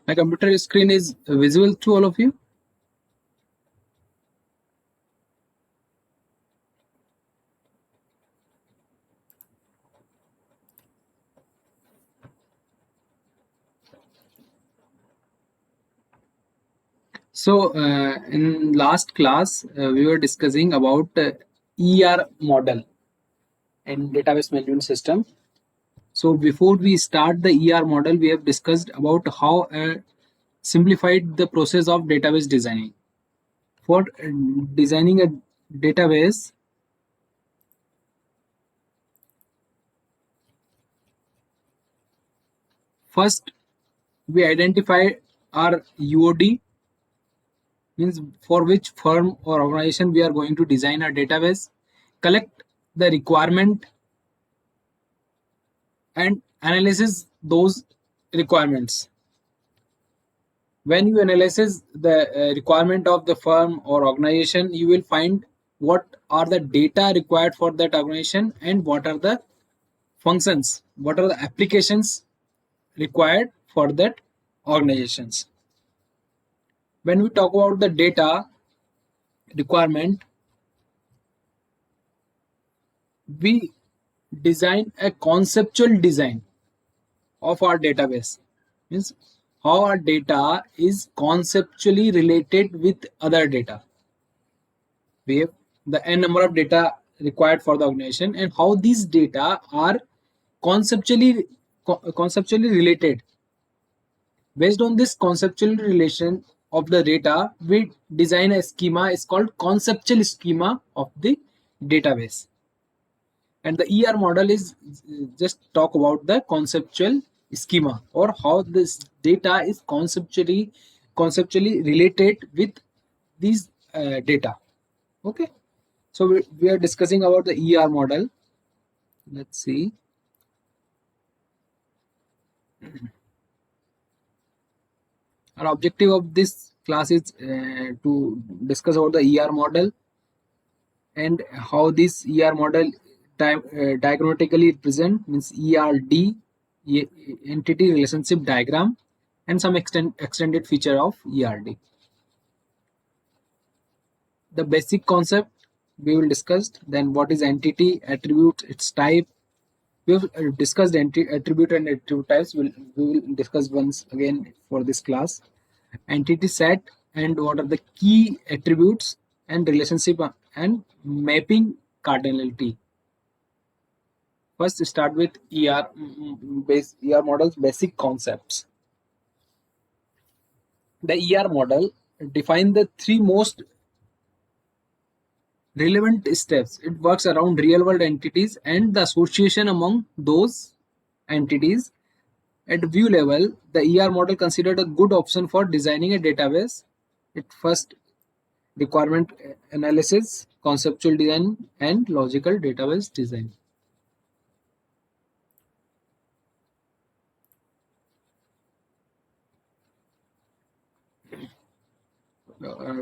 My computer screen is visible to all of you. So in last class, we were discussing about ER model and database management system. So before we start the ER model, we have discussed about how simplified the process of database designing. For designing a database, first we identify our UOD, means for which firm or organization we are going to design a database, collect the requirement and analysis those requirements. When you analyze the requirement of the firm or organization, you will find what are the data required for that organization and what are the functions, what are the applications required for that organizations. When we talk about the data requirement, we design a conceptual design of our database, means how our data is conceptually related with other data. We have the n number of data required for the organization and how these data are conceptually related. Based on this conceptual relation of the data, we design a schema. It's called conceptual schema of the database. And the ER model is just talk about the conceptual schema or how this data is conceptually related with these data. Okay, so we are discussing about the ER model. Let's see. Our objective of this class is to discuss about the ER model and how this ER model diagrammatically represent, means ERD, entity relationship diagram, and some extended feature of ERD. The basic concept we will discuss. Then what is entity, attribute, its type. We have discussed attribute and attribute types. We will discuss once again for this class. Entity set and what are the key attributes and relationship and mapping cardinality. First, start with ER models basic concepts. The ER model define the three most relevant steps. It works around real world entities and the association among those entities. At view level, the ER model considered a good option for designing a database. It first requirement analysis, conceptual design, and logical database design.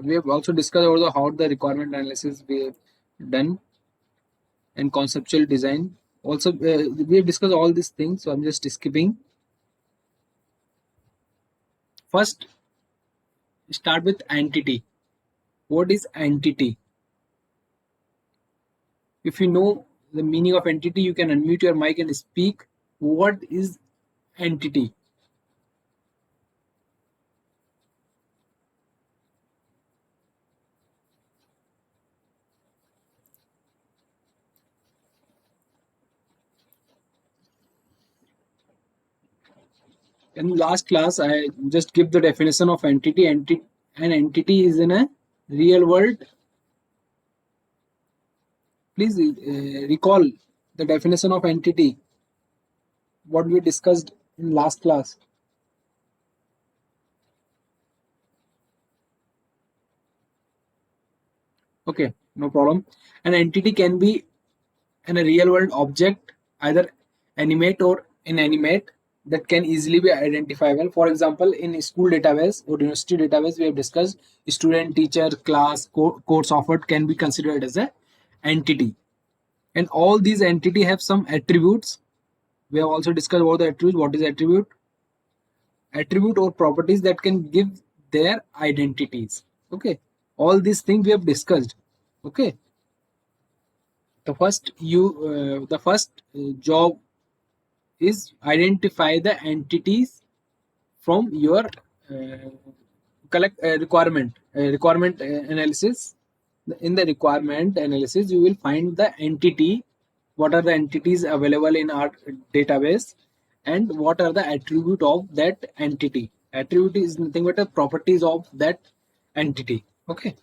We have also discussed about how the requirement analysis we have done and conceptual design. Also, we have discussed all these things, so I'm just skipping. First, start with entity. What is entity? If you know the meaning of entity, you can unmute your mic and speak. What is entity? In last class, I just give the definition of entity. An entity is in a real world. Please recall the definition of entity. What we discussed in last class. Okay, no problem. An entity can be in a real world object, either animate or inanimate, that can easily be identifiable. For example, in school database or university database, we have discussed student, teacher, class, course offered can be considered as a entity. And all these entity have some attributes. We have also discussed about the attributes. What is attribute? attribute or properties that can give their identities. Okay, all these things we have discussed. Okay, the first job is identify the entities from your uh, collect requirement analysis. In the requirement analysis you will find the entity, what are the entities available in our database, and what are the attribute of that entity. Attribute is nothing but the properties of that entity. Okay.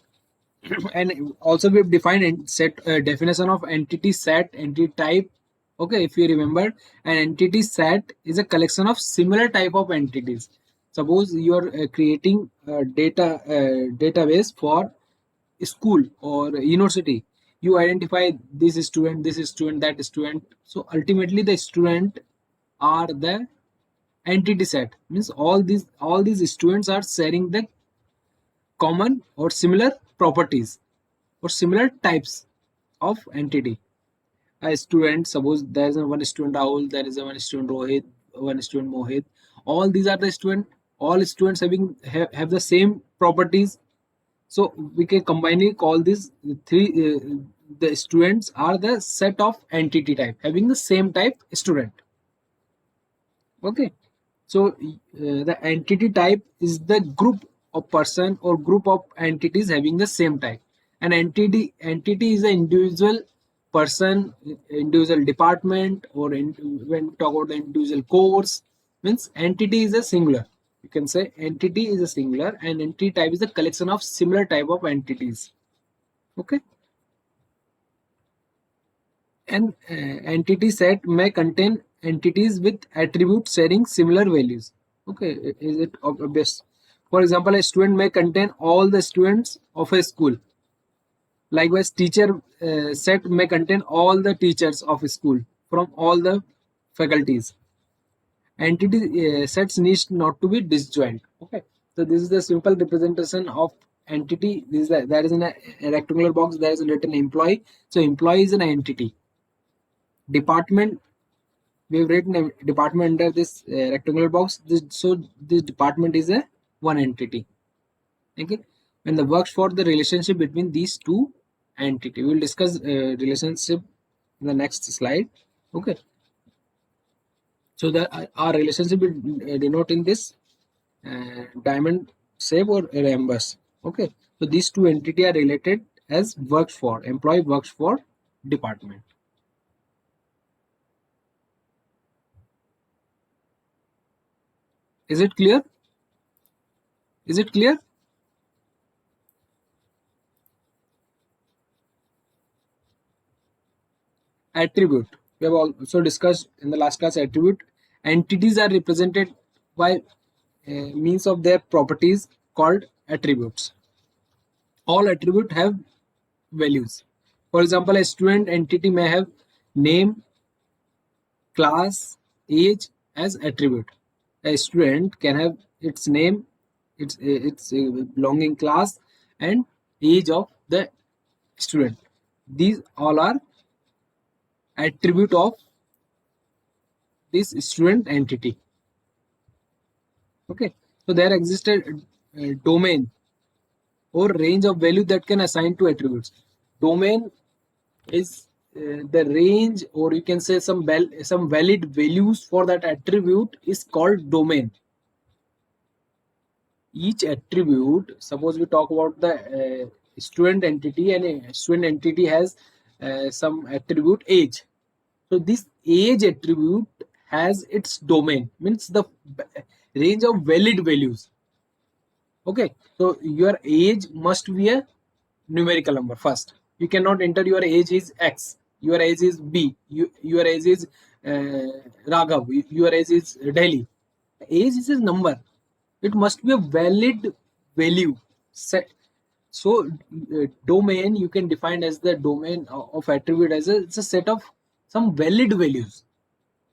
And also we've defined set definition of entity set, entity type. Okay, if you remember, an entity set is a collection of similar type of entities. Suppose you're creating a database for school or university. You identify this student, that student. So ultimately the student are the entity set, means all these students are sharing the common or similar properties or similar types of entity. A student, suppose there is a one student Rahul, there is a one student Rohit, one student Mohit. All these are the student. All students have the same properties. So we can combinely call these three. The students are the set of entity type having the same type student. Okay. So the entity type is the group of person or group of entities having the same type. An entity is an individual person, individual department, or when we talk about the individual course, means entity is a singular. You can say entity is a singular, and entity type is a collection of similar type of entities. Okay. An entity set may contain entities with attributes sharing similar values. Okay, is it obvious? For example, a student may contain all the students of a school. Likewise, teacher set may contain all the teachers of a school from all the faculties. Entity sets needs not to be disjoint. Okay, so this is the simple representation of entity. This is there is in a rectangular box. There is written employee. So employee is an entity. Department, we've written a department under this rectangular box. So this department is a one entity. Okay, when the works for the relationship between these two entity, we will discuss relationship in the next slide. Okay, so the our relationship will denote in this diamond shape or a rhombus. Okay, so these two entity are related as works for, employee works for department. Is it clear? Is it clear? Attribute, we have also discussed in the last class. Attribute entities are represented by means of their properties called attributes. All attribute have values. For example, a student entity may have name, class, age as attribute. A student can have its name, its belonging class, and age of the student. These all are attribute of this student entity. Okay, so there existed a domain or range of value that can assign to attributes. Domain is the range, or you can say some valid values for that attribute is called domain. Each attribute, suppose we talk about the student entity, and a student entity has some attribute age. So this age attribute has its domain, means the range of valid values. Okay, so your age must be a numerical number first. You cannot enter your age is X, your age is B, your age is Raghav, your age is Delhi. Age is a number. It must be a valid value set. So domain you can define as the domain of attribute as it's a set of some valid values.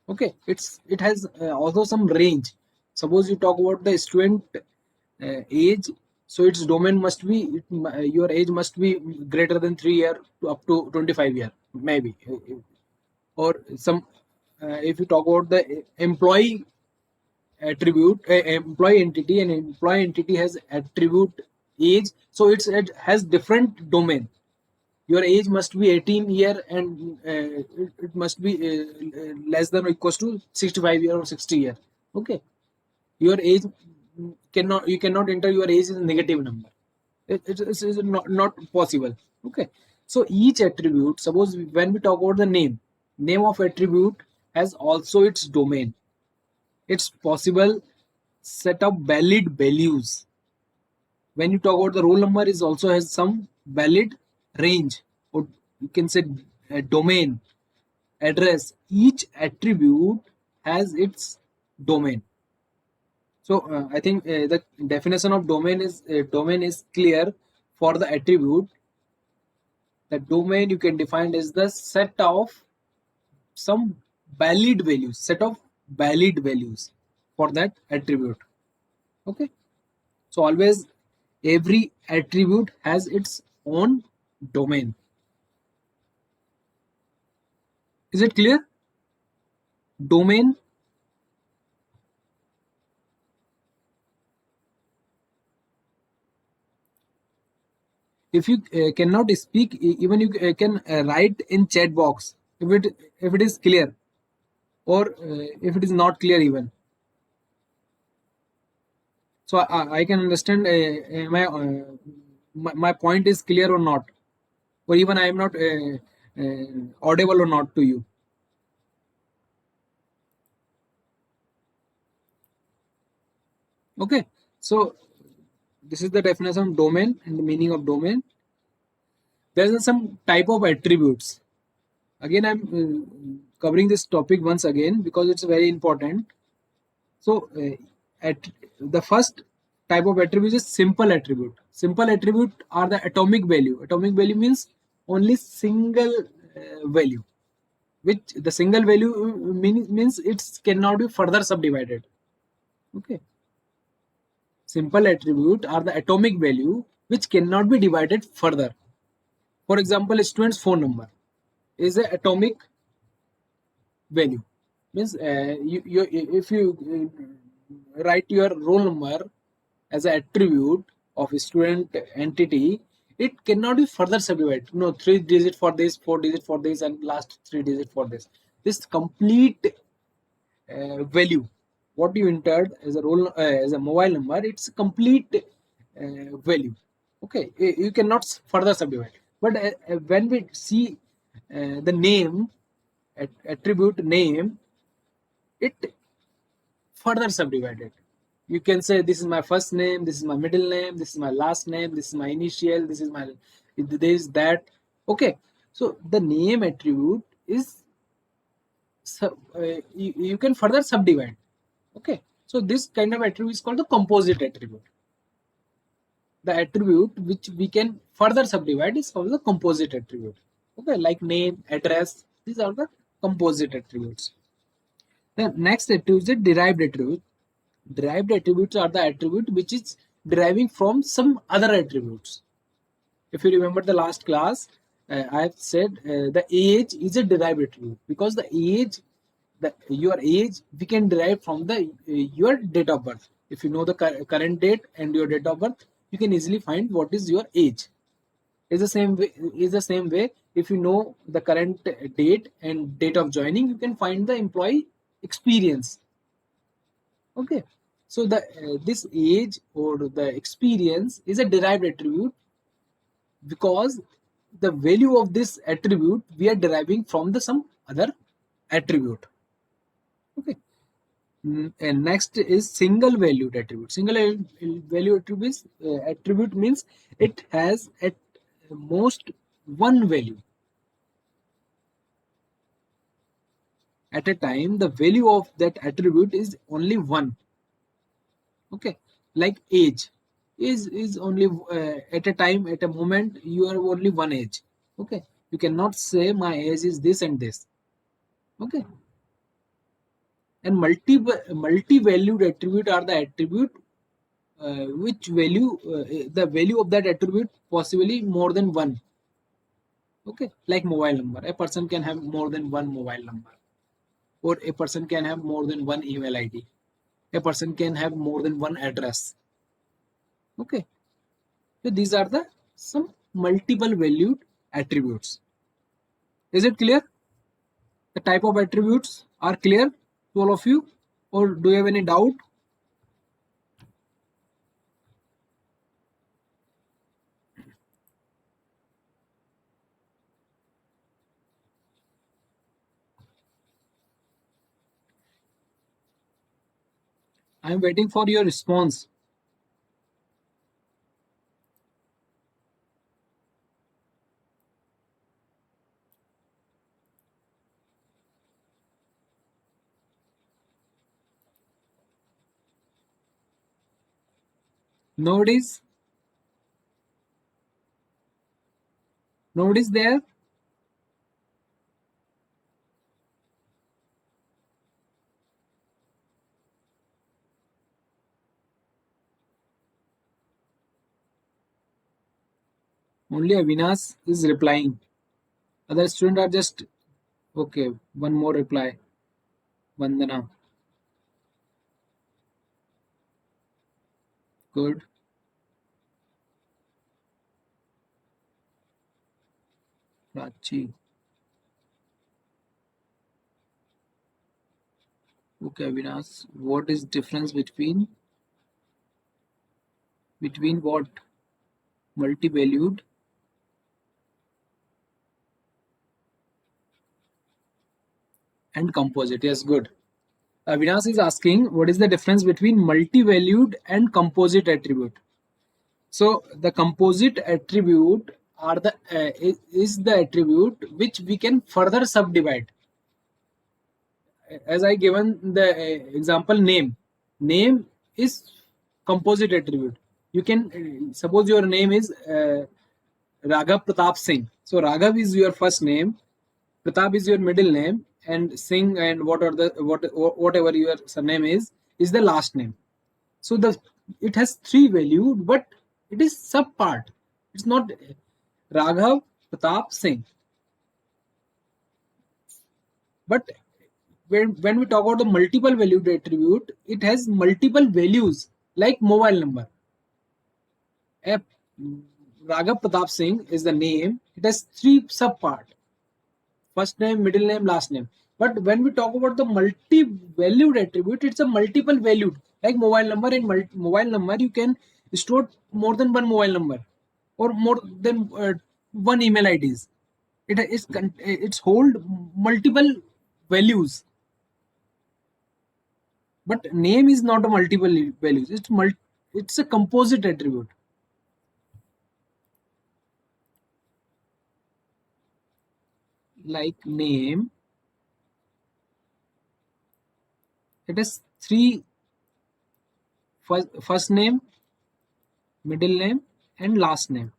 Okay, it has also some range. Suppose you talk about the student age, so its domain must be your age must be greater than 3 year to up to 25 year maybe. Or some if you talk about the employee attribute employee entity, and employee entity has attribute age, so it has different domain. Your age must be 18 year, and it must be less than or equals to 65 year or 60 year. Okay, your age cannot, you cannot enter your age as a negative number. It's not possible. Okay, so each attribute, suppose when we talk about the name of attribute has also its domain. It's possible set of valid values. When you talk about the roll number, is also has some valid range, or you can say domain, address. Each attribute has its domain. So I think the definition of domain is clear. For the attribute, the domain you can define as the set of some valid values, set of valid values for that attribute. Okay, so always every attribute has its own domain. Is it clear? Domain. If you cannot speak, even you can write in chat box if it is clear, or if it is not clear even. So I can understand my point is clear or not, or even I am not audible or not to you. Okay, so this is the definition of domain and the meaning of domain. There are some type of attributes. Again, I'm covering this topic once again because it's very important. So, at the first type of attribute is simple attribute. Simple attribute are the atomic value. Atomic value means only single value, which the single value means it cannot be further subdivided. Okay. Simple attribute are the atomic value which cannot be divided further. For example, a student's phone number is an atomic value. Means if you write your roll number as an attribute of a student entity, it cannot be further subdivided. No, 3 digit for this, 4 digit for this, and last 3 digit for this. This complete value, what you entered as a roll as a mobile number, it's a complete value. Okay, you cannot further subdivide. But when we see the name, attribute name, it further subdivided. You can say this is my first name, this is my middle name, this is my last name, this is my initial, this is my this that. Okay, so the name attribute is you can further subdivide. Okay, so this kind of attribute is called the composite attribute. The attribute which we can further subdivide is called the composite attribute. Okay, like name, address, these are the composite attributes. The next attribute is the derived attribute. Derived attributes are the attribute which is deriving from some other attributes. If you remember the last class, I have said the age is a derived attribute because the age, your age, we can derive from the your date of birth. If you know the current date and your date of birth, you can easily find what is your age. Is the same way. Is the same way. If you know the current date and date of joining, you can find the employee experience. Okay, so the this age or the experience is a derived attribute because the value of this attribute we are deriving from the some other attribute. Okay. And next is single valued attribute. Value attribute means it has at most one value. At a time, the value of that attribute is only one. Okay, like age is only at a time, at a moment, you are only one age. Okay, you cannot say my age is this and this. Okay, and multi-valued attribute are the attribute which value the value of that attribute possibly more than one. Okay, like mobile number, a person can have more than one mobile number, or a person can have more than one email ID. A person can have more than one address. Okay, so these are the some multiple valued attributes. Is it clear? The type of attributes are clear to all of you, or do you have any doubt? I am waiting for your response. Nobody's nobody's there. Only Avinash is replying. Other students are just okay. One more reply. Vandana. Good. Prachi. Okay, Avinash. What is difference between what? Multi-valued and composite. Yes, good. Avinash is asking what is the difference between multi-valued and composite attribute. So the composite attribute are the is the attribute which we can further subdivide. As I given the example name. Name is composite attribute. You can suppose your name is Raghav Pratap Singh. So Raghav is your first name, Pratap is your middle name, and Singh and whatever your surname is the last name. So the it has three value, but it is sub part. It's not Raghav Pratap Singh. But when we talk about the multiple valued attribute, it has multiple values like mobile number. A Raghav Pratap Singh is the name. It has three sub part: first name, middle name, last name. But when we talk about the multi-valued attribute, it's a multiple valued. Like mobile number, in mobile number, you can store more than one mobile number or more than one email IDs. It's hold multiple values. But name is not a multiple values. It's a composite attribute. Like name, it is three: first name, middle name, and last name.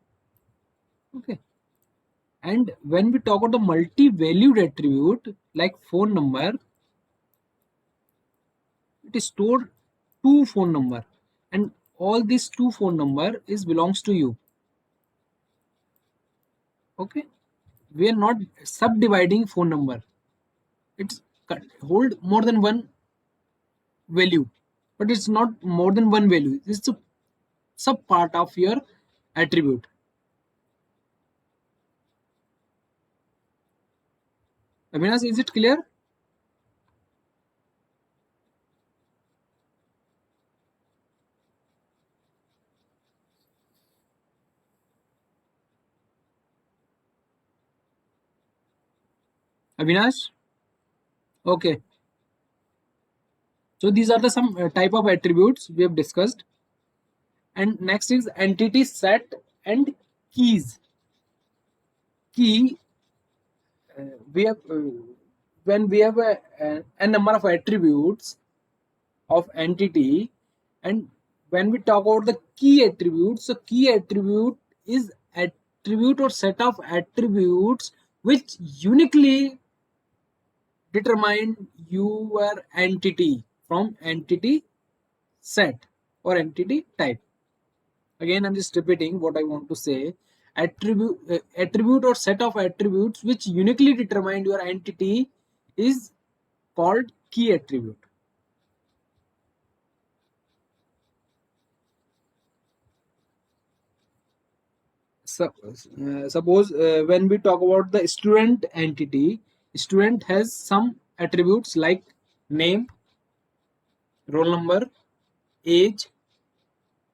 Okay. And when we talk about the multi-valued attribute like phone number, it is stored two phone number, and all these two phone number is belongs to you. Okay, we are not subdividing phone number. It's hold more than one value, but it's not more than one value. It's a sub part of your attribute. Avinash, is it clear? Avinash? Okay. So these are the some type of attributes we have discussed. And next is entity set and keys. Key, we have when we have a number of attributes of entity, and when we talk about the key attributes, so key attribute is attribute or set of attributes which uniquely determine your entity from entity set or entity type. Again, I'm just repeating what I want to say. Attribute or set of attributes which uniquely determine your entity is called key attribute. Suppose when we talk about the student entity, student has some attributes like name, roll number, age,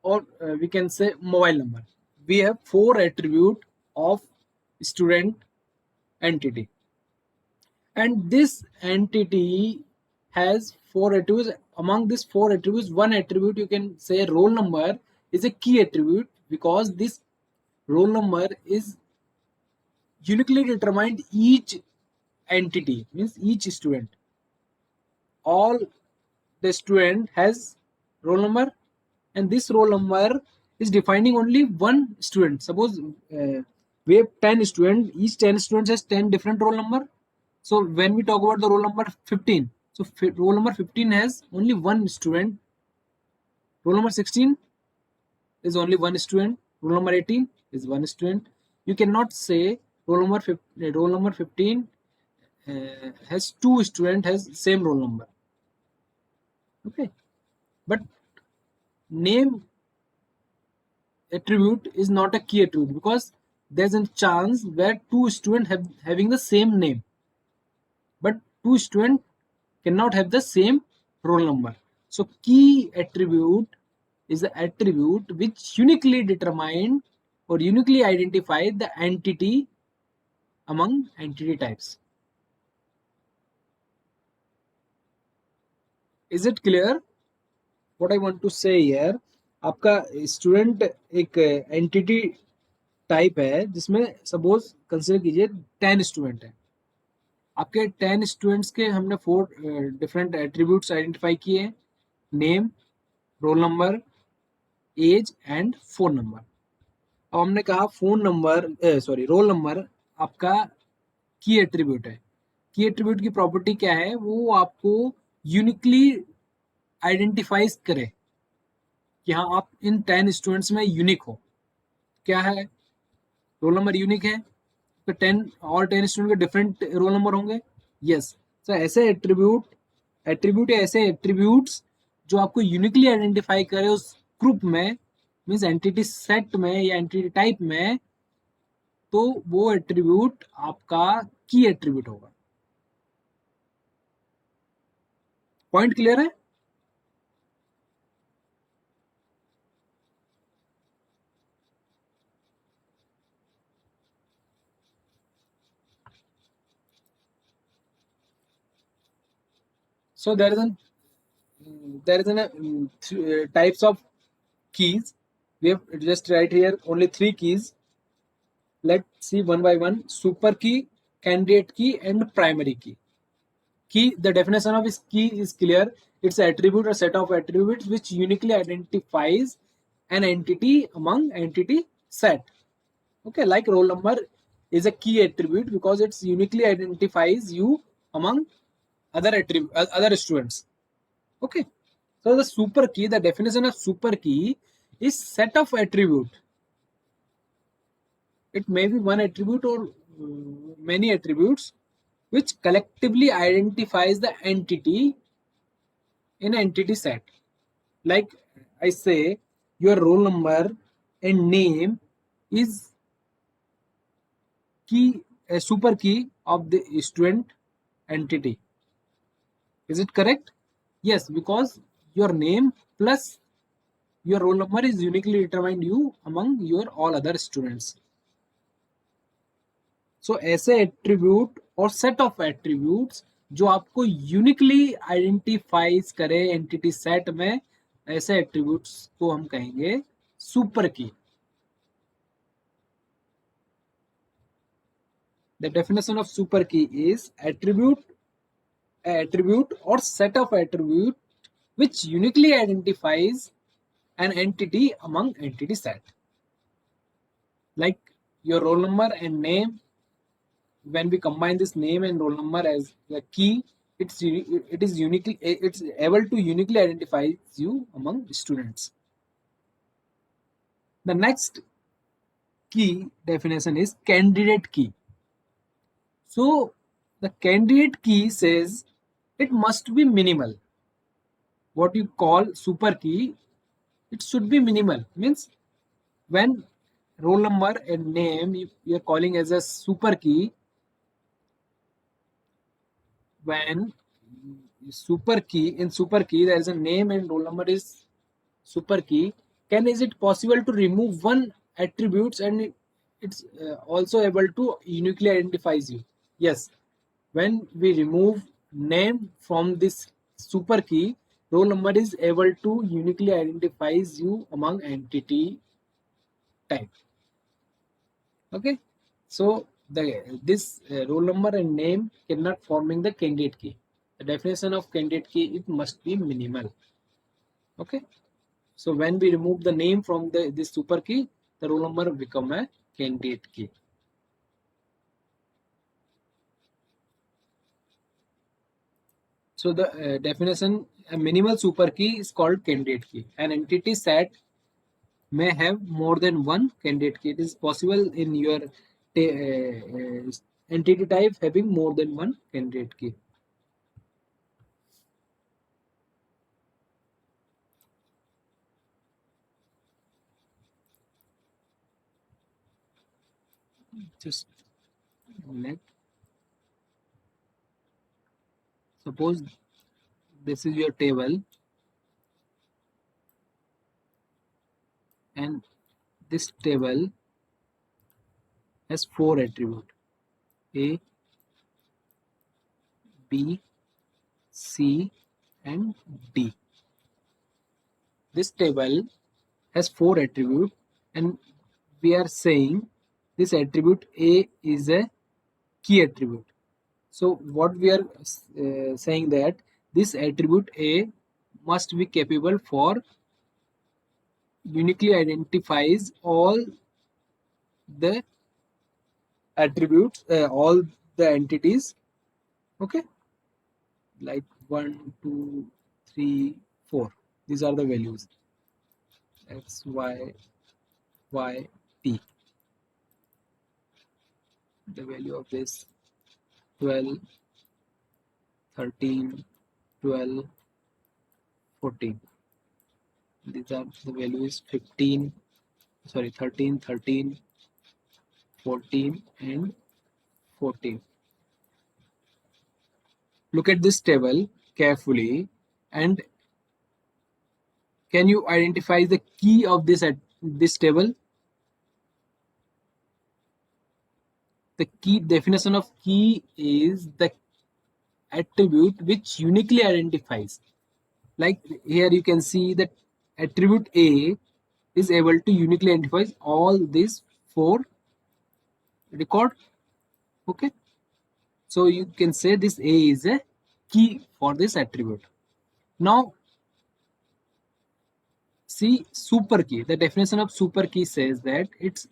or we can say mobile number. We have four attribute of student entity, and this entity has four attributes. Among these four attributes, one attribute you can say roll number is a key attribute, because this roll number is uniquely determined each entity, means each student. All the student has roll number, and this roll number is defining only one student. Suppose we have 10 students, each 10 students has 10 different roll number. So when we talk about the roll number 15, so roll number 15 has only one student. Roll number 16 is only one student. Roll number 18 is one student. You cannot say roll number 15 has two student has same roll number. Okay, but name attribute is not a key attribute, because there's a chance where two students have having the same name, but two students cannot have the same roll number. So key attribute is the attribute which uniquely determine or uniquely identify the entity among entity types. Is it clear what I want to say here? आपका student एक entity type है जिसमें suppose consider कीजिए 10 student है. आपके 10 students के हमने 4 different attributes identify किए हैं: name, roll number, age and phone number. अब हमने कहा फोन नंबर रोल नंबर आपका की एट्रीब्यूट है. की एट्रीब्यूट की प्रॉपर्टी क्या है? वो आपको यूनिकली आइडेंटिफाइज करे कि हाँ आप इन 10 स्टूडेंट्स में यूनिक हो. क्या है? रोल नंबर यूनिक है तो 10 और 10 स्टूडेंट के डिफरेंट रोल नंबर होंगे. यस. तो ऐसे एट्रीब्यूट या ऐसे एट्रीब्यूट्स जो आपको यूनिकली आइडेंटिफाई करे उस ग्रुप में, मींस एंटिटी सेट में या एंटिटी टाइप में, तो वो एट्रीब्यूट आपका की एट्रीब्यूट होगा. पॉइंट क्लियर है? So there is an types of keys. We have just write here only 3 keys. Let's see one by one: super key, candidate key, and primary key. Key, the definition of this key is clear. It's an attribute or set of attributes which uniquely identifies an entity among entity set. Okay, like roll number is a key attribute because it's uniquely identifies you among other students. Okay, so the super key, the definition of super key is set of attribute. It may be one attribute or many attributes which collectively identifies the entity in an entity set. Like I say, your roll number and name is key, a super key of the student entity. Is it correct? Yes, because your name plus your roll number is uniquely determined you among your all other students. So ऐसे attribute और set of attributes जो आपको uniquely identifies करे entity set में, ऐसे attributes को हम कहेंगे सुपर की. The definition of super key is attribute or set of attribute which uniquely identifies an entity among entity set. Like your roll number and name, when we combine this name and roll number as the key, it's able to uniquely identify you among students. The next key definition is candidate key. So the candidate key says it must be minimal. What you call super key, it should be minimal. Means when roll number and name you are calling as a super key. When super key there is a name and roll number is super key. Is it possible to remove one attributes and it's also able to uniquely identifies you? Yes. When we remove name from this super key, roll number is able to uniquely identifies you among entity type. Okay. So this roll number and name cannot forming the candidate key. The definition of candidate key, it must be minimal. Okay. So when we remove the name from this super key, the roll number become a candidate key. So the definition, a minimal super key is called candidate key. An entity set may have more than one candidate key. It is possible in your entity type having more than one candidate key. Just a minute. Suppose this is your table and this table has four attributes: A, B, C, and D. This table has four attributes, and we are saying this attribute A is a key attribute. So what we are saying that this attribute A must be capable for uniquely identifies all the attributes, all the entities. Okay, like 1, 2, 3, 4. These are the values x, y, t. The value of this 12, 13, 12, 14. These are the values 15, sorry, 13, 13, 14, and 14. Look at this table carefully and can you identify the key of this table? The key definition of key is the attribute which uniquely identifies. Like here you can see that attribute A is able to uniquely identify all these four record. Okay, so you can say this A is a key for this attribute. Now see super key. The definition of super key says that it's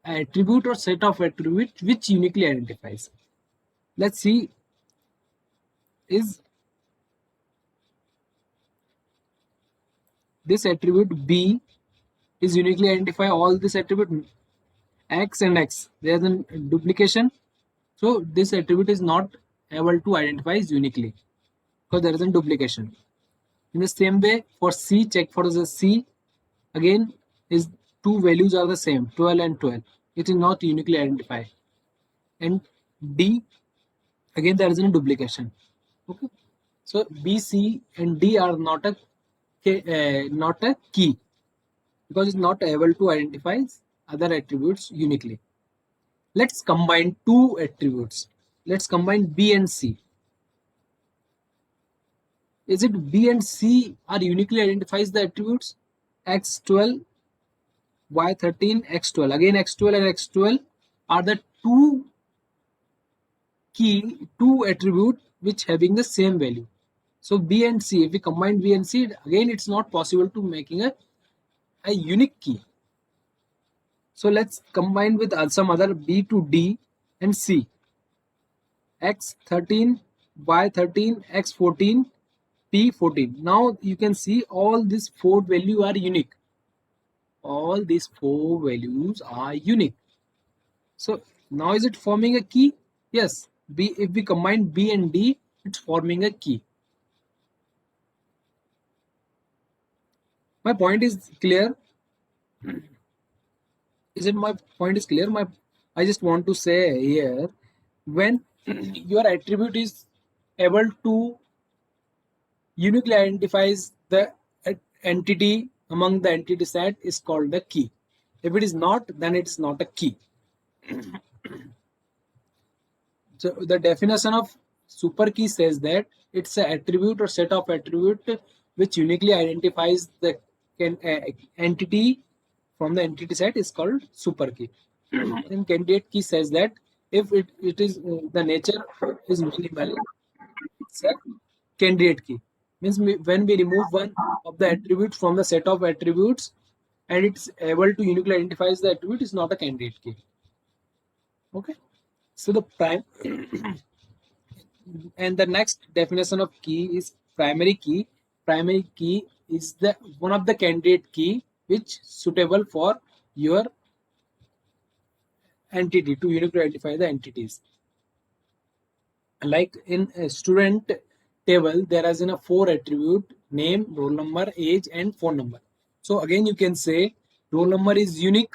an attribute or set of attributes which uniquely identifies. Let's see, is this attribute B is uniquely identify all this attribute X and X. There's a duplication. So this attribute is not able to identify uniquely because there is a duplication. In the same way for C, check for the C. Again, is two values are the same, 12 and 12. It is not uniquely identified. And D, again there is a duplication. Okay. So B, C, and D are not a key because it's not able to identify other attributes uniquely. Let's combine two attributes. Let's combine B and C. Is it B and C are uniquely identifies the attributes x12, y13, x12. Again, x12 and x12 are the two attribute which having the same value. So B and C, if we combine B and C, again it's not possible to making a unique key. So let's combine with some other B to D and C. X13, Y13, X14, P14. Now you can see all these four values are unique. All these four values are unique. So now is it forming a key? Yes. B, if we combine B and D, it's forming a key. My point is clear. Is it my point is clear? My I just want to say here, when your attribute is able to uniquely identifies the entity among the entity set is called the key. If it is not, then it is not a key. So the definition of super key says that it's an attribute or set of attribute which uniquely identifies the entity from the entity set is called super key. And candidate key says that if it is the nature is minimal, it's a candidate key. Means when we remove one of the attributes from the set of attributes and it's able to uniquely identifies the attribute, is not a candidate key. Okay. So the prime and the next definition of key is primary key. Primary key is the one of the candidate key which suitable for your entity to uniquely identify the entities. Like in a student table, there is in a four attribute: name, roll number, age, and phone number. So again, you can say roll number is unique,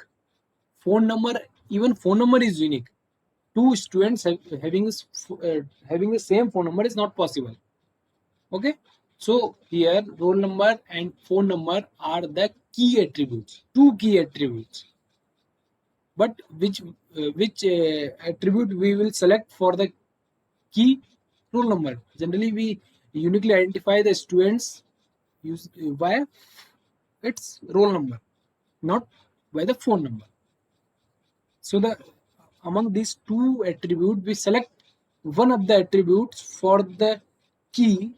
phone number, even phone number is unique. Two students having the same phone number is not possible. Okay, so here roll number and phone number are the key attributes, two key attributes. But which attribute we will select for the key? Roll number. Generally, we uniquely identify the students use by its roll number, not by the phone number. So the among these two attributes, we select one of the attributes for the key.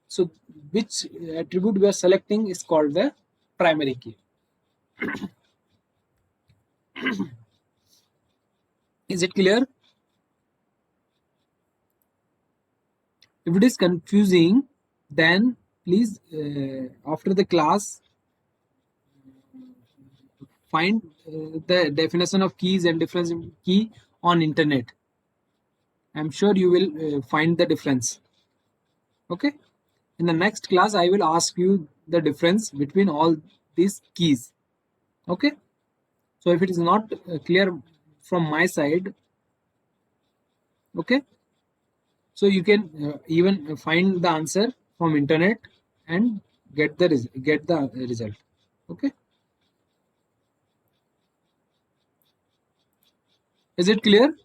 So which attribute we are selecting is called the primary key. Is it clear? If it is confusing, then please after the class find the definition of keys and difference in key on internet. I'm sure you will find the difference. Okay. In the next class, I will ask you the difference between all these keys. Okay. So if it is not clear from my side, okay, so you can even find the answer from internet and get the result. Okay. Is it clear?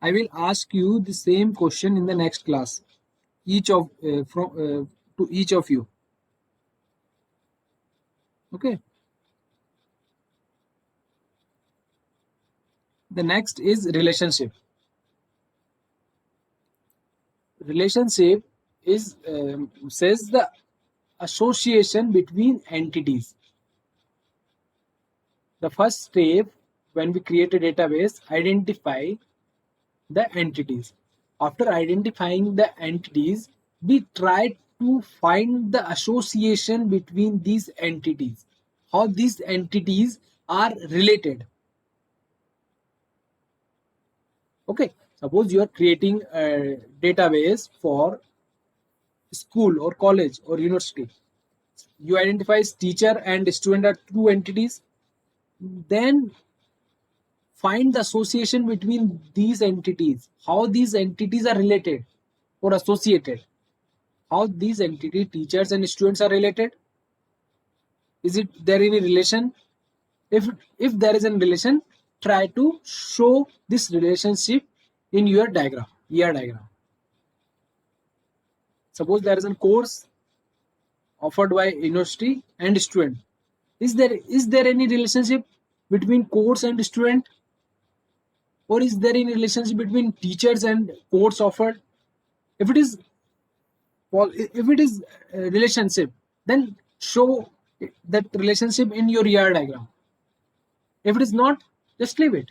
I will ask you the same question in the next class, each of from to each of you. Okay. The next is relationship. Relationship is says the association between entities. The first step when we create a database, identify the entities. After identifying the entities, we try to find the association between these entities, how these entities are related. Okay, suppose you are creating a database for school or college or university. You identify teacher and student are two entities. Then find the association between these entities, how these entities are related or associated, how these entity teachers and students are related. Is it there any relation? If there is a relation, try to show this relationship in your diagram, ER diagram. Suppose there is a course offered by university and student. Is there any relationship between course and student, or is there any relationship between teachers and course offered? If it is a relationship, then show that relationship in your ER diagram. If it is not, just leave it.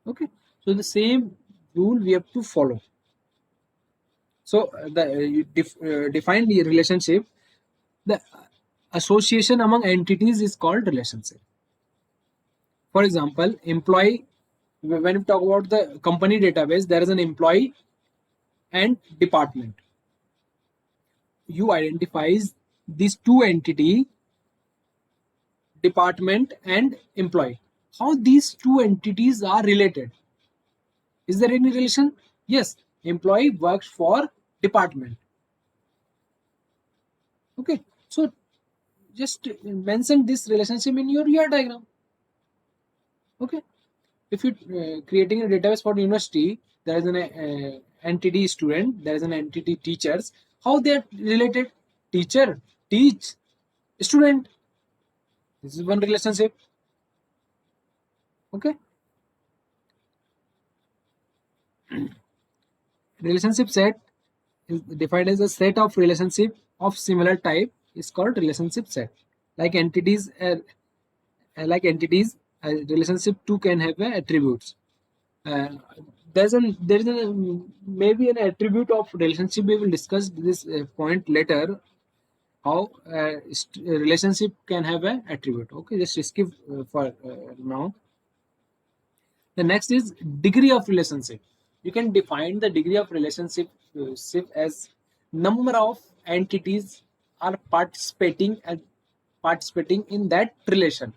Okay. So the same rule we have to follow. So define the relationship. The association among entities is called relationship. For example, employee. When we talk about the company database, there is an employee and department. You identifies these two entity department and employee. How these two entities are related? Is there any relation? Yes, employee works for department. Okay, so just mention this relationship in your ER diagram. Okay, if you creating a database for university, there is an entity student, there is an entity teachers. How they are related? Teacher teach student. This is one relationship. Okay, relationship set is defined as a set of relationship of similar type is called relationship set. Like entities, relationship two can have attributes. Uh, there is a maybe an attribute of relationship. We will discuss this point later. How relationship can have a attribute. Okay, just skip for now. The next is degree of relationship. You can define the degree of relationship as number of entities are participating in that relation.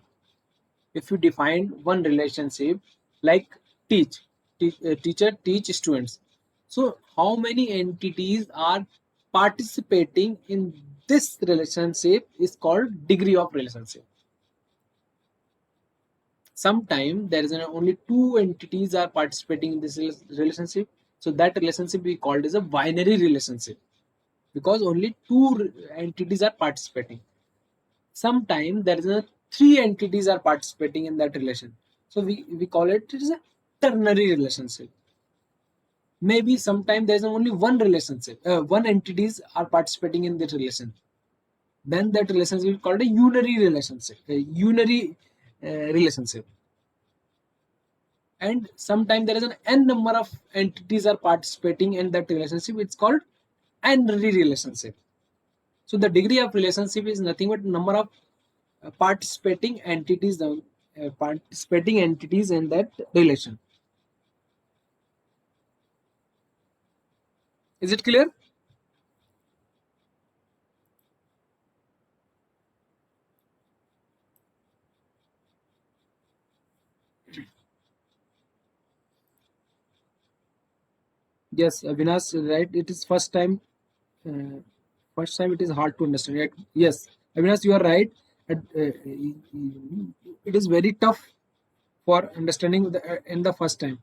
If you define one relationship like teacher teach students, so how many entities are participating in this relationship is called degree of relationship. Sometimes there is only two entities are participating in this relationship, so that relationship we called as a binary relationship because only two entities are participating. Sometimes there is three entities are participating in that relation, so we call it as a ternary relationship. Maybe sometimes there is only one relationship, one entities are participating in that relation, then that relationship is called a unary relationship, relationship. And sometimes there is an n number of entities are participating in that relationship, it's called n-ary relationship. So the degree of relationship is nothing but number of participating entities in that relation. Is it clear? Yes, Avinash, right, it is uh, first time it is hard to understand, right? Yes, Avinash, you are right. It is very tough for understanding in the first time,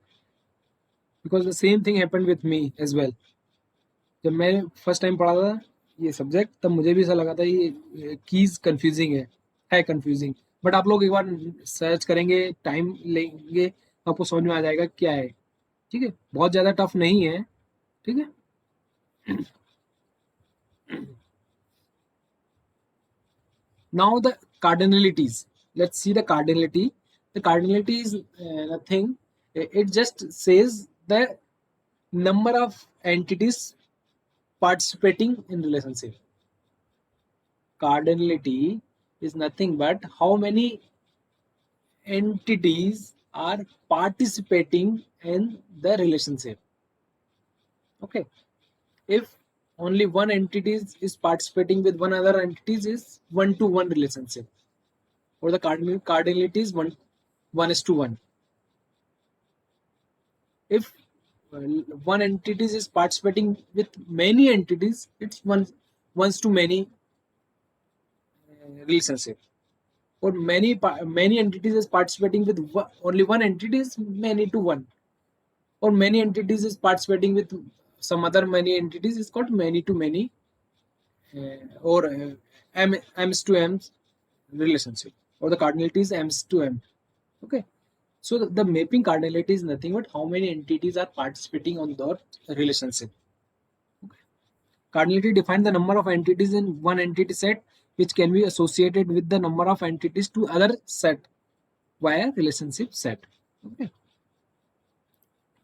because the same thing happened with me as well. जब मैं first time पढ़ा था ये subject, तब मुझे भी ऐसा लगा था ये कीज कंफ्यूजिंग है कंफ्यूजिंग। बट आप लोग एक बार सर्च करेंगे, टाइम लेंगे, आपको समझ में आ जाएगा क्या है। ठीक है, बहुत ज्यादा टफ नहीं है। ठीक है, now the cardinalities. Let's see the cardinality. The cardinality is nothing. It just says the number of entities participating in relationship. Cardinality is nothing but how many entities are participating in the relationship. Okay, if only one entity is participating with one other entities is one to one relationship, or the cardinality is one is to one. If one entity is participating with many entities, it's ones to many relationship. Or many entities is participating with only one entity is many to one. Or many entities is participating with some other many entities is called many to many, or m's to m's relationship, or the cardinality is m's to m. Okay, so the mapping cardinality is nothing but how many entities are participating on that relationship. Cardinality defines the number of entities in one entity set which can be associated with the number of entities to other set via relationship set. Okay,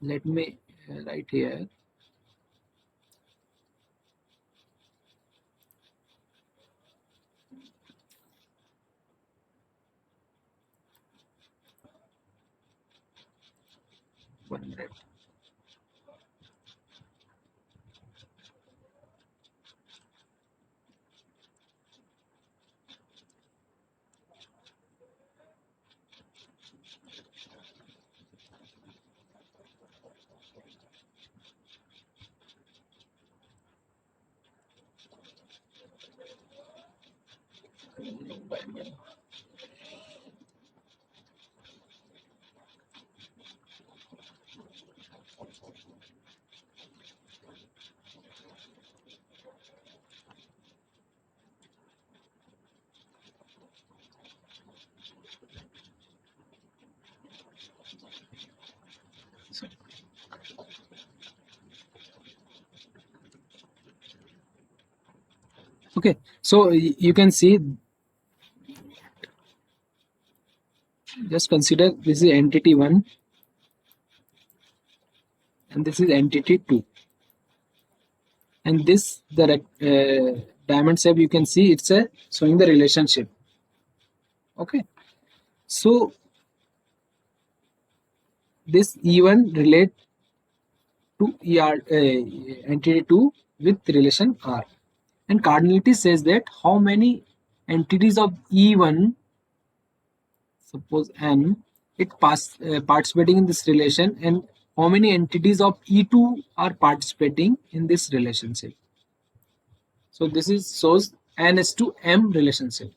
let me write here. One minute. Okay, so you can see, just consider this is entity 1 and this is entity 2, and this the diamond shape, you can see it's a showing the relationship. Okay, so this E1 relate to ER entity 2 with relation R, and cardinality says that how many entities of E1, suppose n, participating in this relation, and how many entities of E2 are participating in this relationship. So this is shows n is to m relationship.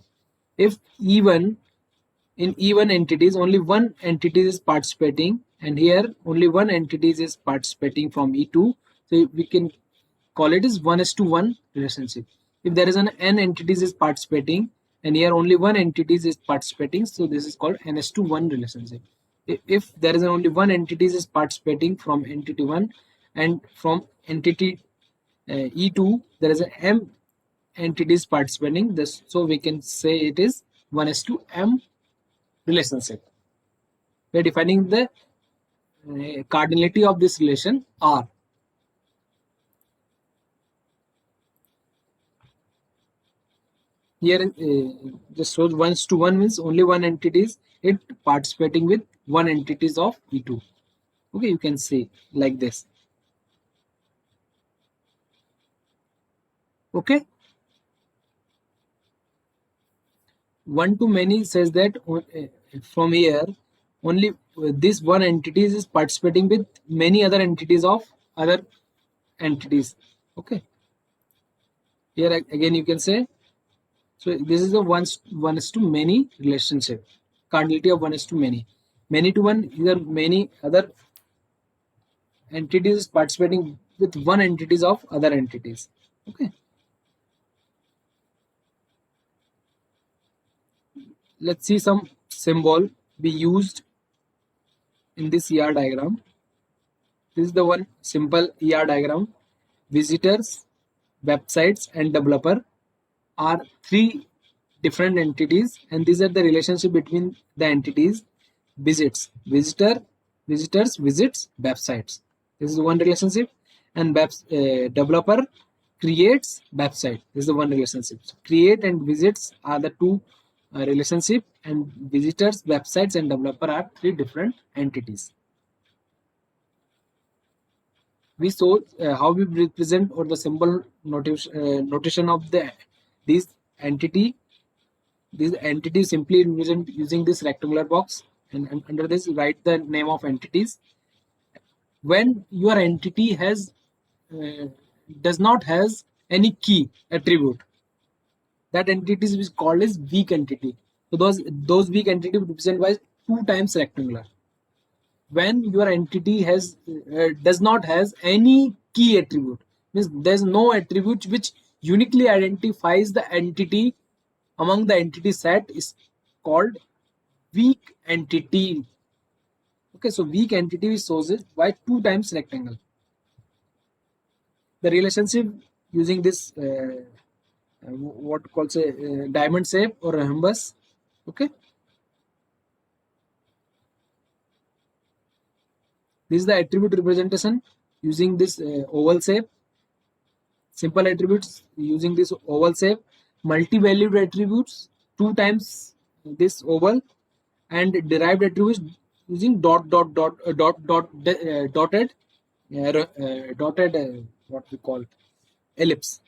If E1, in E1 entities only one entity is participating, and here only one entity is participating from E2, so we can call it as 1 is to 1 relationship. If there is an n entities is participating and here only one entity is participating, so this is called n is to 1 relationship. If there is only one entity is participating from entity 1, and from entity E2 there is a m entities participating, this, so we can say it is 1 is to m relationship. We are defining the cardinality of this relation R. Here just shows 1 to 1 means only one entity is it participating with one entities of E2. Okay, you can see like this. Okay, one to many says that from here only this one entity is participating with many other entities of other entities. Okay, here again you can say, so this is the one is to many relationship, cardinality of one is to many. Many to one, either many other entities participating with one entities of other entities. Okay, let's see some symbol be used in this ER diagram. This is the one simple ER diagram. Visitors, websites, and developer are three different entities, and these are the relationship between the entities. Visitors, visits, websites. This is one relationship, and developer creates website. This is the one relationship. So create and visits are the two relationship, and visitors, websites, and developer are three different entities. We saw how we represent or the symbol notation of the these entity. These entities simply represent using this rectangular box, and under this write the name of entities. When your entity has does not has any key attribute, that entity is called as weak entity. So those weak entity represented by 2 times rectangular. When your entity has does not has any key attribute, means there's no attribute which uniquely identifies the entity among the entity set, is called weak entity. Okay, so weak entity shows it by 2 times rectangle. The relationship using this what calls a diamond shape or rhombus. Okay, this is the attribute representation using this oval shape. Simple attributes using this oval shape. Multi-valued attributes 2 times this oval, and derived attributes using dotted what we call ellipse.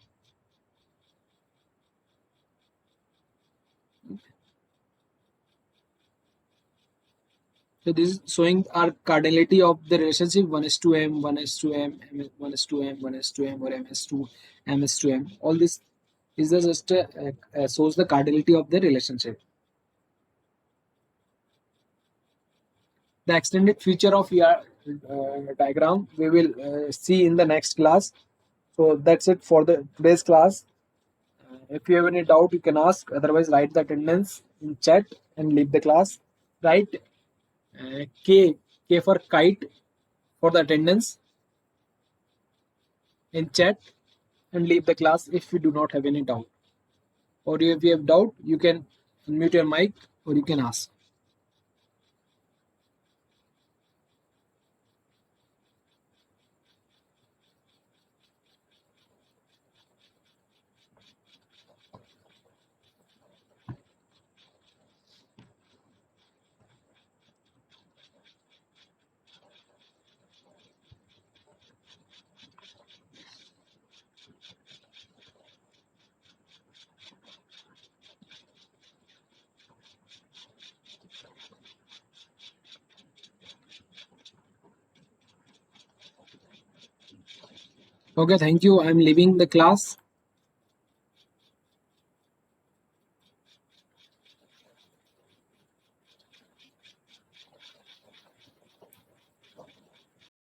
So this is showing our cardinality of the relationship 1 is to m, 1 is to m, 1 is to m, 1 is to m, or m is to m. All this is just shows the cardinality of the relationship. The extended feature of ER diagram we will see in the next class. So that's it for the today's class. If you have any doubt, you can ask. Otherwise, write the attendance in chat and leave the class. Write K for kite for the attendance in chat and leave the class if you do not have any doubt. Or if you have doubt, you can unmute your mic or you can ask. Okay, thank you. I'm leaving the class.